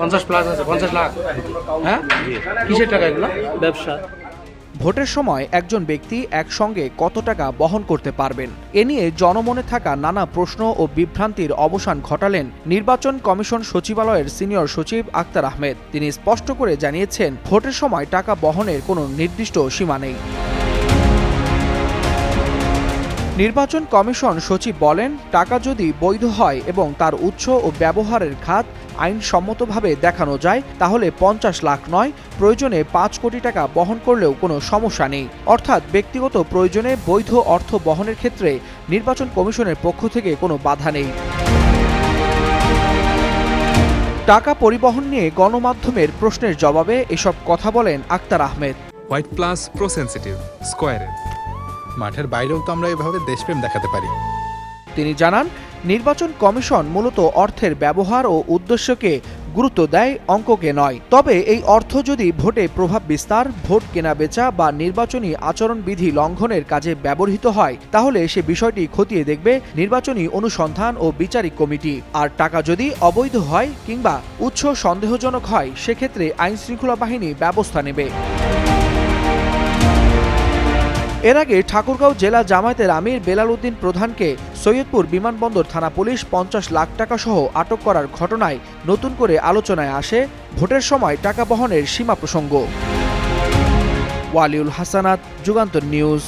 50 plus আছে, 50 লাখ। হ্যাঁ, কিসের টাকা এগুলো? ব্যবসা। ভোটের সময় একজন ব্যক্তি একসঙ্গে কত টাকা বহন করতে পারবেন এ নিয়ে জনমনে থাকা নানা প্রশ্ন ও বিভ্রান্তির অবসান ঘটালেন নির্বাচন কমিশন সচিবালয়ের সিনিয়র সচিব আক্তার আহমেদ। তিনি স্পষ্ট করে জানিয়েছেন, ভোটের সময় টাকা বহনের কোনো নির্দিষ্ট সীমা নেই। নির্বাচন কমিশন সচিব বলেন, টাকা যদি বৈধ হয় এবং তার উৎস ও ব্যবহারের খাত আইনসম্মতভাবে দেখানো যায় তাহলে 50 লাখ নয়, প্রয়োজনে 5 কোটি টাকা বহন করলেও কোনো সমস্যা নেই। অর্থাৎ ব্যক্তিগত প্রয়োজনে বৈধ অর্থ বহনের ক্ষেত্রে নির্বাচন কমিশনের পক্ষ থেকে কোনো বাধা নেই। টাকা পরিবহন নিয়ে গণমাধ্যমের প্রশ্নের জবাবে এসব কথা বলেন Akhtar Ahmed. White plus pro sensitive স্কয়ারের মাঠের বাইরেও তো আমরা এভাবে দেশপ্রেম দেখাতে পারি। তিনি জানান, নির্বাচন কমিশন মূলত অর্থের ব্যবহার ও উদ্দেশ্যকে গুরুত্ব দেয়, অঙ্ককে নয়। তবে এই অর্থ যদি ভোটে প্রভাব বিস্তার, ভোট কেনাবেচা বা নির্বাচনী আচরণবিধি লঙ্ঘনের কাজে ব্যবহৃত হয় তাহলে সে বিষয়টি খতিয়ে দেখবে নির্বাচনী অনুসন্ধান ও বিচারিক কমিটি। আর টাকা যদি অবৈধ হয় কিংবা উৎস সন্দেহজনক হয় সেক্ষেত্রে আইনশৃঙ্খলা বাহিনী ব্যবস্থা নেবে। এর আগে ঠাকুরগাঁও জেলা জামায়াতের আমির বেলাল উদ্দিন প্রধানকে সৈয়দপুর বিমানবন্দর থানা পুলিশ 50 লাখ টাকা সহ আটক করার ঘটনায় নতুন করে আলোচনায় আসে ভোটের সময় টাকা বহনের সীমা প্রসঙ্গ। ওয়ালিউল হাসানাত, যুগান্তর নিউজ।